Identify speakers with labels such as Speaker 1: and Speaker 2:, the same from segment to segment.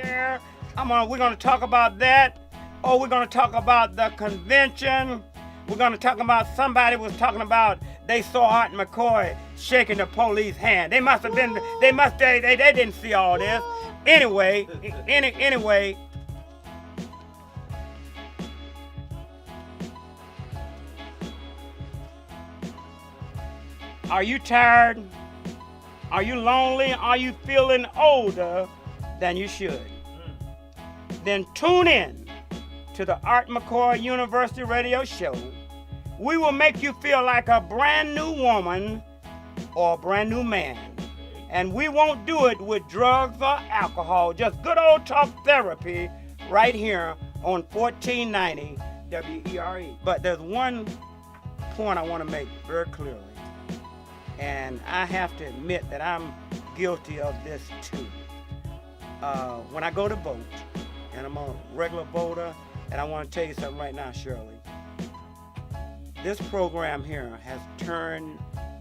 Speaker 1: there. We're gonna talk about that. Oh, we're gonna talk about the convention. We're gonna talk about somebody was talking about they saw Art McCoy shaking the police hand. They must have been. They didn't see all this. Anyway. Are you tired? Are you lonely? Are you feeling older than you should? Then tune in to the Art McCoy University radio show. We will make you feel like a brand new woman or a brand new man. And we won't do it with drugs or alcohol, just good old talk therapy right here on 1490 WERE. But there's one point I want to make very clearly. And I have to admit that I'm guilty of this too. When I go to vote, and I'm a regular voter, and I want to tell you something right now, Shirley. This program here has turned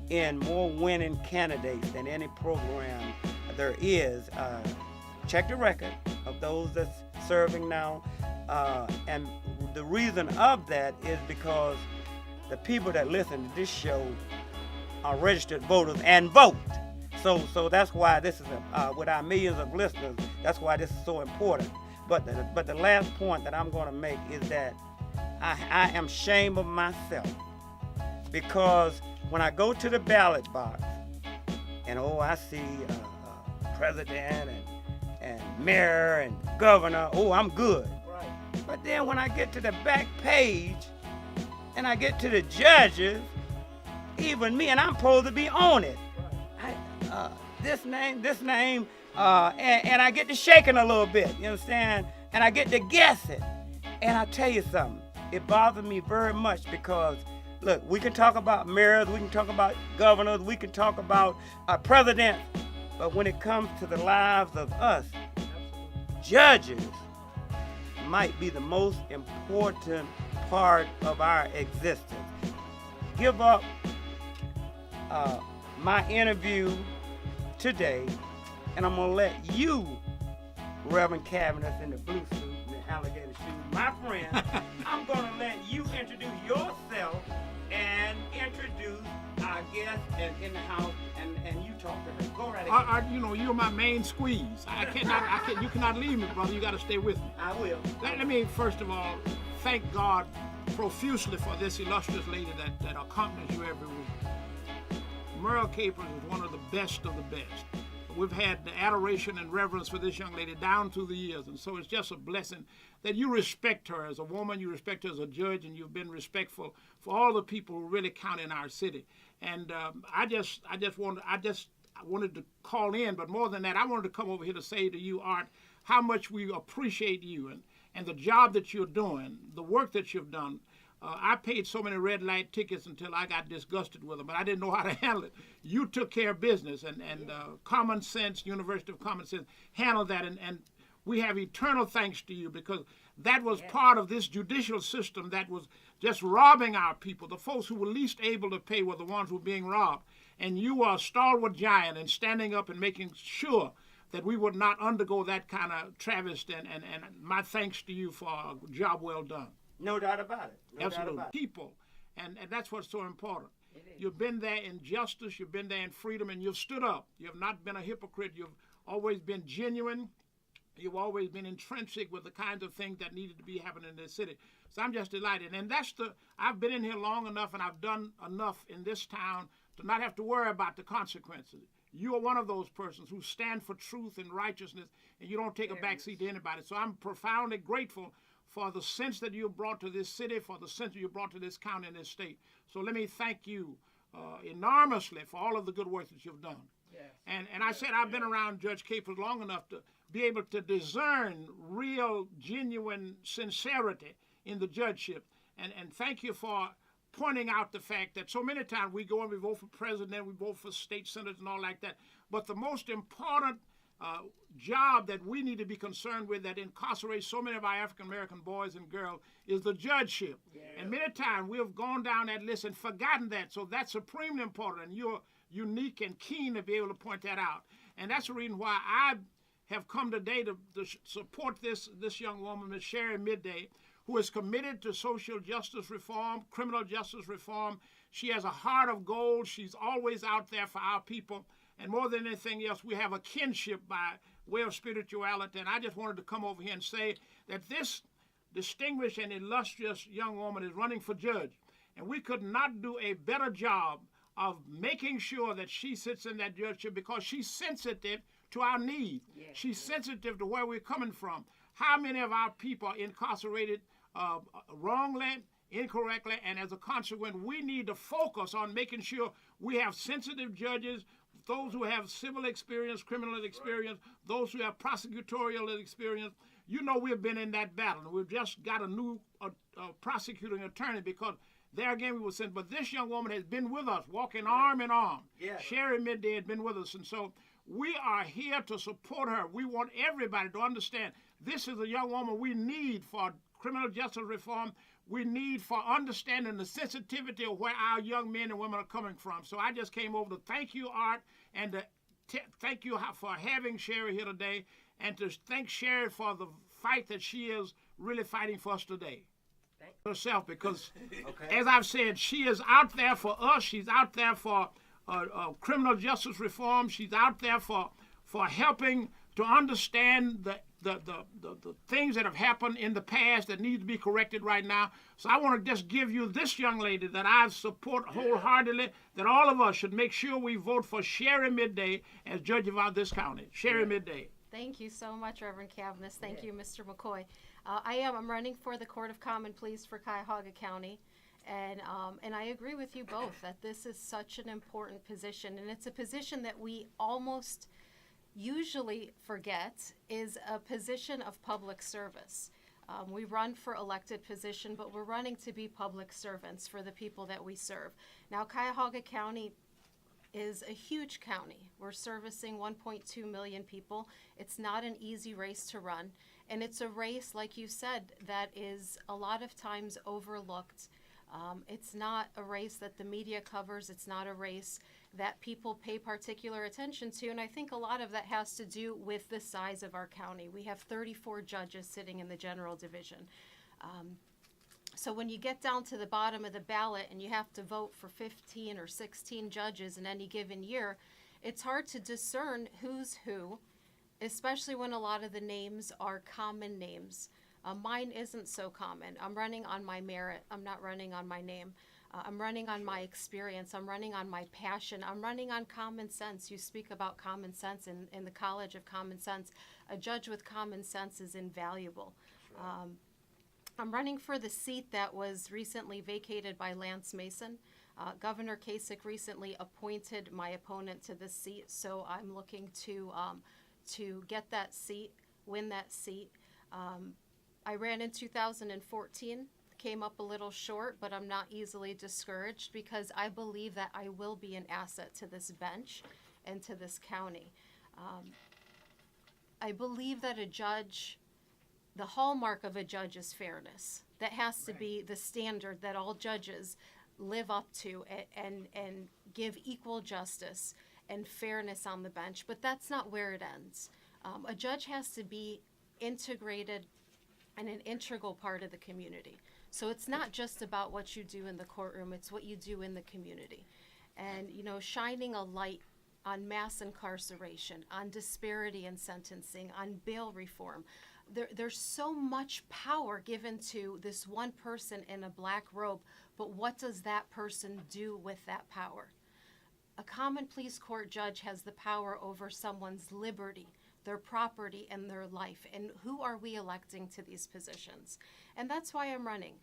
Speaker 1: in more winning candidates than any program there is. Check the record of those that's serving now. And the reason of that is because the people that listen to this show are registered voters and vote. So that's why this is, with our millions of listeners, that's why this is so important. But the last point that I'm going to make is that I am ashamed of myself, because when I go to the ballot box and I see president and mayor and governor, I'm good. Right. But then when I get to the back page and I get to the judges, even me, and I'm supposed to be on it. Right. This name, and I get to shaking a little bit, you understand? And I get to guess it. And I tell you something, it bothers me very much because, look, we can talk about mayors, we can talk about governors, we can talk about presidents, but when it comes to the lives of us, judges might be the most important part of our existence. Give up my interview today, and I'm gonna let you, Reverend Cabinet in the blue suit and the alligator shoes, my friend, I'm gonna let you introduce yourself and introduce our guest and in the house, and you talk to her. Go right ahead.
Speaker 2: You're my main squeeze. You cannot leave me, brother. You got to stay with me.
Speaker 1: I will.
Speaker 2: Let me first of all thank God profusely for this illustrious lady that accompanies you every week. Merle Capers is one of the best of the best. We've had the adoration and reverence for this young lady down through the years, and so it's just a blessing that you respect her as a woman, you respect her as a judge, and you've been respectful for all the people who really count in our city. And I wanted to call in, but more than that, I wanted to come over here to say to you, Art, how much we appreciate you and the job that you're doing, the work that you've done. I paid so many red light tickets until I got disgusted with them, but I didn't know how to handle it. You took care of business, and Common Sense, University of Common Sense, handled that, and we have eternal thanks to you, because that was part of this judicial system that was just robbing our people. The folks who were least able to pay were the ones who were being robbed, and you are a stalwart giant in standing up and making sure that we would not undergo that kind of travesty, and my thanks to you for a job well done.
Speaker 1: No doubt about it. No
Speaker 2: Absolutely.
Speaker 1: doubt about it.
Speaker 2: People, and that's what's so important. You've been there in justice, you've been there in freedom, and you've stood up. You have not been a hypocrite. You've always been genuine. You've always been intrinsic with the kinds of things that needed to be happening in this city. So I'm just delighted. And I've been in here long enough, and I've done enough in this town to not have to worry about the consequences. You are one of those persons who stand for truth and righteousness, and you don't take a backseat to anybody. So I'm profoundly grateful for the sense that you brought to this city, for the sense that you brought to this county and this state. So let me thank you enormously for all of the good work that you've done. Yes. And I said I've been around Judge Capers long enough to be able to discern real, genuine sincerity in the judgeship. And thank you for pointing out the fact that so many times we go and we vote for president, we vote for state senators and all like that. But the most important job that we need to be concerned with that incarcerates so many of our African-American boys and girls is the judgeship. Yeah. And many times we have gone down that list and forgotten that. So that's supremely important, and you're unique and keen to be able to point that out. And that's the reason why I have come today to support this young woman, Ms. Sherrie Miday, who is committed to social justice reform, criminal justice reform. She has a heart of gold. She's always out there for our people. And more than anything else, we have a kinship by way of spirituality. And I just wanted to come over here and say that this distinguished and illustrious young woman is running for judge. And we could not do a better job of making sure that she sits in that judgeship because she's sensitive to our needs. Yes. She's sensitive to where we're coming from. How many of our people are incarcerated wrongly, incorrectly, and as a consequence, we need to focus on making sure we have sensitive judges, those who have civil experience, criminal experience, those who have prosecutorial experience. You know, we've been in that battle. We've just got a new prosecuting attorney because there again we were sent. But this young woman has been with us, walking arm in arm. Yeah. Sherrie Miday has been with us. And so we are here to support her. We want everybody to understand this is a young woman we need for criminal justice reform. We need for understanding the sensitivity of where our young men and women are coming from. So I just came over to thank you, Art, and to thank you for having Sherrie here today, and to thank Sherrie for the fight that she is really fighting for us today. Herself, because okay, as I've said, she is out there for us. She's out there for criminal justice reform. She's out there for helping to understand the things that have happened in the past that need to be corrected right now. So I want to just give you this young lady that I support wholeheartedly, that all of us should make sure we vote for Sherrie Miday as judge of this county. Sherrie Miday.
Speaker 3: Thank you so much, Reverend Cavanis. Thank you, Mr. McCoy. I'm running for the Court of Common Pleas for Cuyahoga County, and I agree with you both that this is such an important position, and it's a position that we almost usually forget is a position of public service. We run for elected position, but we're running to be public servants for the people that we serve. Now, Cuyahoga County is a huge county. We're servicing 1.2 million people. It's not an easy race to run. And it's a race, like you said, that is a lot of times overlooked. It's not a race that the media covers. It's not a race that people pay particular attention to. And I think a lot of that has to do with the size of our county. We have 34 judges sitting in the general division. So when you get down to the bottom of the ballot and you have to vote for 15 or 16 judges in any given year, it's hard to discern who's who, especially when a lot of the names are common names. Mine isn't so common. I'm running on my merit. I'm not running on my name. I'm running on my experience. I'm running on my passion. I'm running on common sense. You speak about common sense in the College of Common Sense. A judge with common sense is invaluable. Sure. I'm running for the seat that was recently vacated by Lance Mason. Governor Kasich recently appointed my opponent to this seat, so I'm looking to get that seat, win that seat. I ran in 2014, came up a little short, but I'm not easily discouraged because I believe that I will be an asset to this bench and to this county. I believe that a judge, the hallmark of a judge is fairness. That has to be the standard that all judges live up to and give equal justice and fairness on the bench. But that's not where it ends. A judge has to be integrated and an integral part of the community. So it's not just about what you do in the courtroom, it's what you do in the community. And, you know, shining a light on mass incarceration, on disparity in sentencing, on bail reform. There's so much power given to this one person in a black robe, but what does that person do with that power? A common pleas court judge has the power over someone's liberty, their property, and their life. And who are we electing to these positions? And that's why I'm running.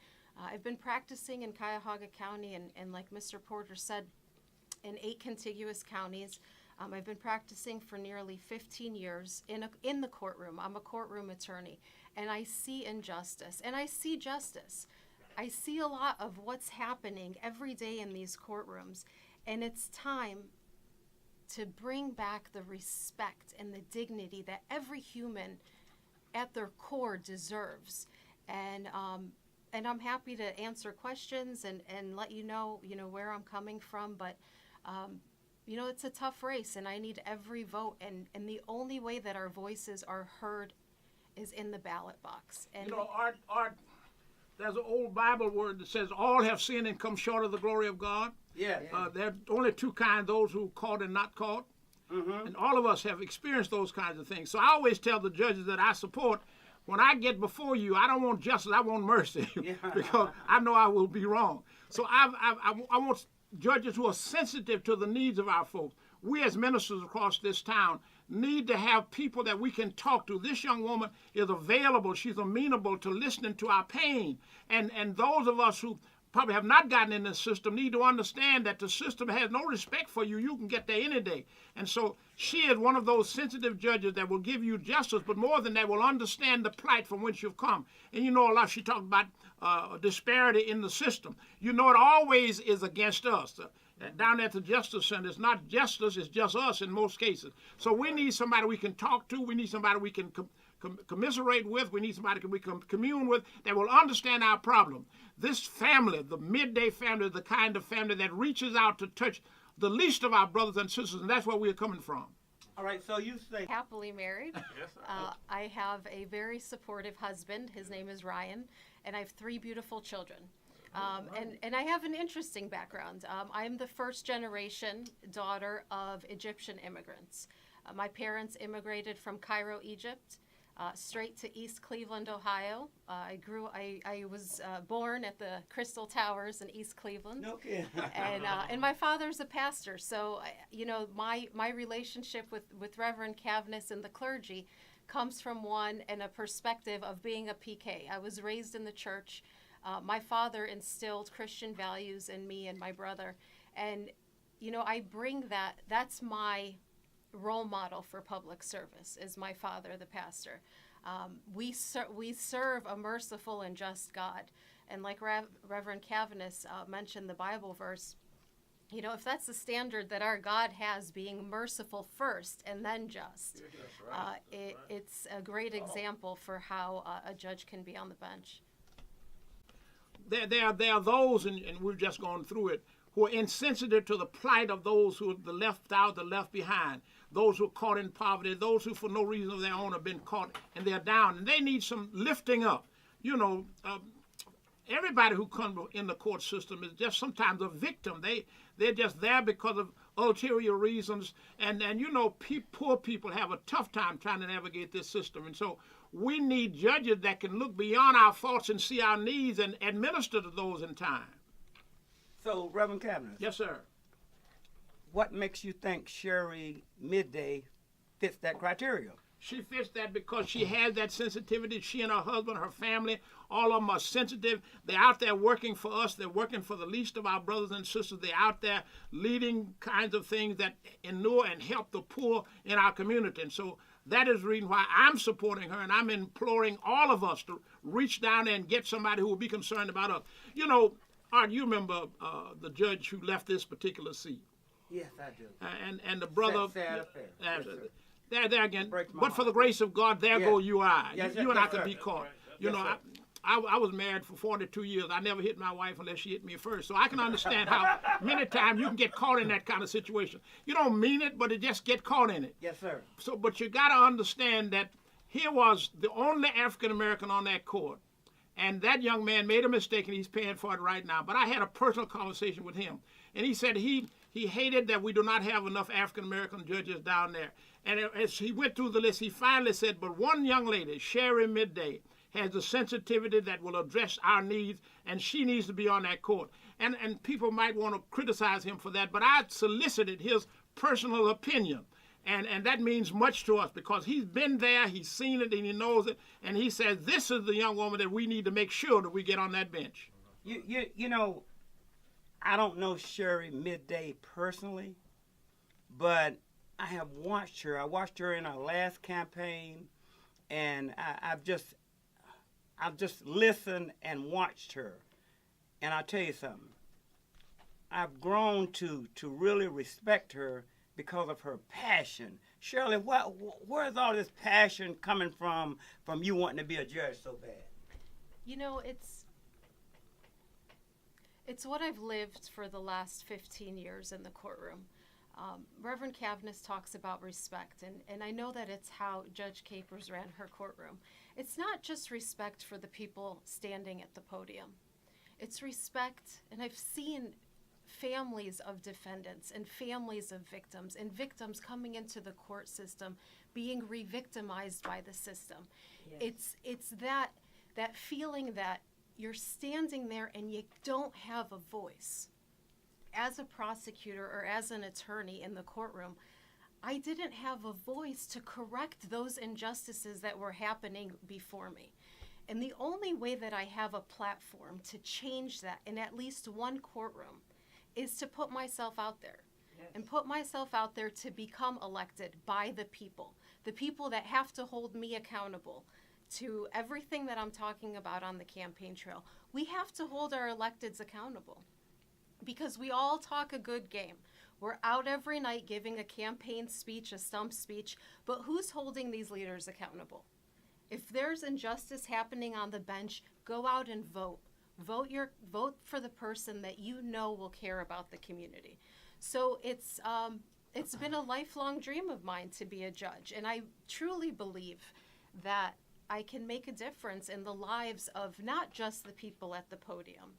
Speaker 3: I've been practicing in Cuyahoga County, and like Mr. Porter said, in 8 contiguous counties. I've been practicing for nearly 15 years in the courtroom. I'm a courtroom attorney, and I see injustice, and I see justice. I see a lot of what's happening every day in these courtrooms, and it's time to bring back the respect and the dignity that every human at their core deserves. And I'm happy to answer questions and let you know where I'm coming from, but you know, it's a tough race, and I need every vote. And the only way that our voices are heard is in the ballot box. And
Speaker 2: You know, Art, there's an old Bible word that says, all have sinned and come short of the glory of God.
Speaker 1: Yeah.
Speaker 2: There are only two kinds, those who are caught and not caught. And all of us have experienced those kinds of things. So I always tell the judges that I support, when I get before you, I don't want justice, I want mercy, because I know I will be wrong. So I want judges who are sensitive to the needs of our folks. We as ministers across this town need to have people that we can talk to. This young woman is available. She's amenable to listening to our pain. And those of us who probably have not gotten in the system need to understand that the system has no respect for you. You can get there any day. And so she is one of those sensitive judges that will give you justice, but more than that, will understand the plight from which you've come. And you know, a lot, she talked about disparity in the system. You know, it always is against us. Down at the Justice Center, it's not justice, it's just us in most cases. So we need somebody we can talk to. We need somebody we can commiserate with. We need somebody we can commune with that will understand our problem. This family, the Miday family, is the kind of family that reaches out to touch the least of our brothers and sisters, and that's where we're coming from.
Speaker 1: All right, so you say.
Speaker 3: Happily married. I have a very supportive husband. His name is Ryan, and I have 3 beautiful children. And I have an interesting background. I'm the first generation daughter of Egyptian immigrants. My parents immigrated from Cairo, Egypt, straight to East Cleveland, Ohio. I was born at the Crystal Towers in East Cleveland.
Speaker 1: No kidding.
Speaker 3: And my father's a pastor, so you know, my relationship with Reverend Cavness and the clergy comes from one and a perspective of being a PK. I was raised in the church. My father instilled Christian values in me and my brother, and you know, I bring that. That's my role model for public service, is my father, the pastor. We serve a merciful and just God, and like Reverend Cavness mentioned the Bible verse, you know, if that's the standard that our God has, being merciful first and then just, it's a great example for how a judge can be on the bench.
Speaker 2: There are those, and we've just gone through it, who are insensitive to the plight of those who are the left out, the left behind, those who are caught in poverty, those who for no reason of their own have been caught and they're down, and they need some lifting up. You know, everybody who comes in the court system is just sometimes a victim. They're just there because of ulterior reasons, and you know, poor people have a tough time trying to navigate this system, and so we need judges that can look beyond our faults and see our needs and administer to those in time.
Speaker 1: So, Reverend Cavness.
Speaker 2: Yes, sir.
Speaker 1: What makes you think Sherrie Miday fits that criteria?
Speaker 2: She fits that because she has that sensitivity. She and her husband, her family, all of them are sensitive. They're out there working for us. They're working for the least of our brothers and sisters. They're out there leading kinds of things that inure and help the poor in our community. And so that is the reason why I'm supporting her, and I'm imploring all of us to reach down there and get somebody who will be concerned about us. You know, Art, you remember the judge who left this particular seat.
Speaker 1: Yes, I do.
Speaker 2: And the brother.
Speaker 1: Sad affair. Yes,
Speaker 2: there again.
Speaker 1: But
Speaker 2: for the grace of God, there go you and I.
Speaker 1: Yes,
Speaker 2: you and I
Speaker 1: yes,
Speaker 2: could
Speaker 1: sir.
Speaker 2: be caught.
Speaker 1: Yes,
Speaker 2: You know,
Speaker 1: sir.
Speaker 2: I was married for 42 years. I never hit my wife unless she hit me first. So I can understand how many times you can get caught in that kind of situation. You don't mean it, but it just get caught in it.
Speaker 1: Yes, sir.
Speaker 2: So, but you got to understand that here was the only African American on that court, and that young man made a mistake, and he's paying for it right now. But I had a personal conversation with him, and he said he hated that we do not have enough African American judges down there. And as he went through the list, he finally said, but one young lady, Sherrie Miday, has the sensitivity that will address our needs, and she needs to be on that court. And people might want to criticize him for that, but I solicited his personal opinion. And that means much to us because he's been there, he's seen it, and he knows it. And he says, this is the young woman that we need to make sure that we get on that bench.
Speaker 1: You know, I don't know Sherrie Miday personally, but I have watched her. I watched her in our last campaign, and I've just listened and watched her. And I'll tell you something. I've grown to really respect her because of her passion. Shirley, where's all this passion coming from you wanting to be a judge so bad?
Speaker 3: You know, it's what I've lived for the last 15 years in the courtroom. Reverend Cavness talks about respect, and I know that it's how Judge Capers ran her courtroom. It's not just respect for the people standing at the podium. It's respect, and I've seen families of defendants and families of victims and victims coming into the court system being re-victimized by the system.
Speaker 4: Yes.
Speaker 3: It's that feeling that you're standing there and you don't have a voice. As a prosecutor or as an attorney in the courtroom, I didn't have a voice to correct those injustices that were happening before me. And the only way that I have a platform to change that in at least one courtroom is to put myself out there.
Speaker 4: Yes.
Speaker 3: And put myself out there to become elected by the people that have to hold me accountable to everything that I'm talking about on the campaign trail. We have to hold our electeds accountable because we all talk a good game. We're out every night giving a campaign speech, a stump speech, but who's holding these leaders accountable? If there's injustice happening on the bench, go out and vote. Vote for the person that you know will care about the community. So it's been a lifelong dream of mine to be a judge, and I truly believe that I can make a difference in the lives of not just the people at the podium,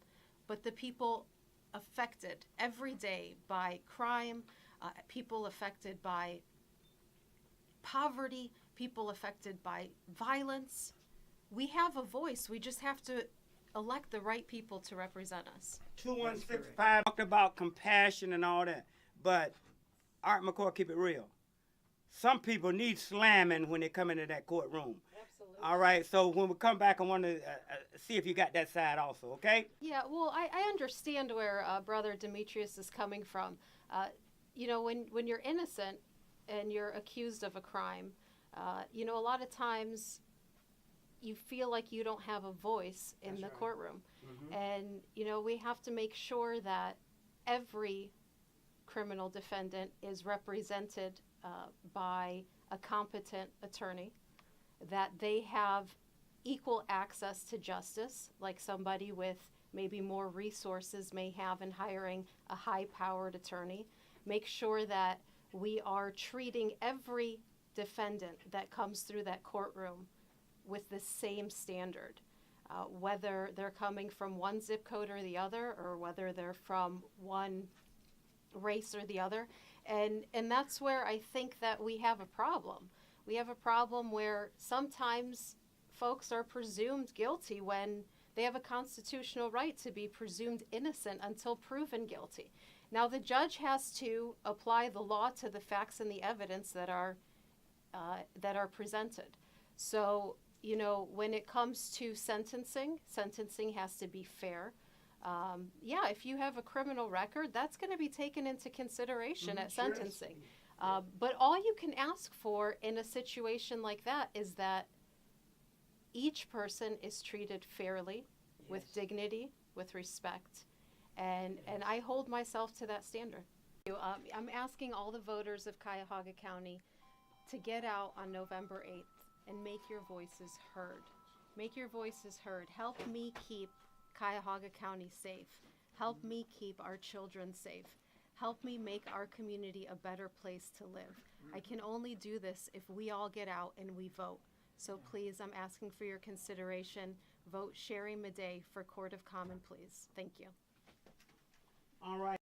Speaker 3: but the people affected every day by crime, people affected by poverty, people affected by violence. We have a voice. We just have to elect the right people to represent us.
Speaker 1: 2165 talked about compassion and all that, but Art McCoy, keep it real. Some people need slamming when they come into that courtroom.
Speaker 3: Absolutely.
Speaker 1: All right, so when we come back, I want to see if you got that side also, okay?
Speaker 3: Yeah, well, I understand where Brother Demetrius is coming from. When you're innocent and you're accused of a crime, a lot of times you feel like you don't have a voice in
Speaker 1: That's
Speaker 3: the
Speaker 1: right.
Speaker 3: courtroom.
Speaker 1: Mm-hmm.
Speaker 3: And, we have to make sure that every criminal defendant is represented by a competent attorney, that they have equal access to justice, like somebody with maybe more resources may have in hiring a high-powered attorney. Make sure that we are treating every defendant that comes through that courtroom with the same standard, whether they're coming from one zip code or the other, or whether they're from one race or the other. And that's where I think that we have a problem. We have a problem where sometimes folks are presumed guilty when they have a constitutional right to be presumed innocent until proven guilty. Now the judge has to apply the law to the facts and the evidence that are presented. So, when it comes to sentencing has to be fair. If you have a criminal record, that's going to be taken into consideration at sentencing. But all you can ask for in a situation like that is that each person is treated fairly, with dignity, with respect, and I hold myself to that standard. I'm asking all the voters of Cuyahoga County to get out on November 8th and make your voices heard. Make your voices heard. Help me keep Cuyahoga County safe. Help me keep our children safe. Help me make our community a better place to live. I can only do this if we all get out and we vote. So please, I'm asking for your consideration. Vote Sherrie Miday for Court of Common Pleas. Thank you.
Speaker 1: All right.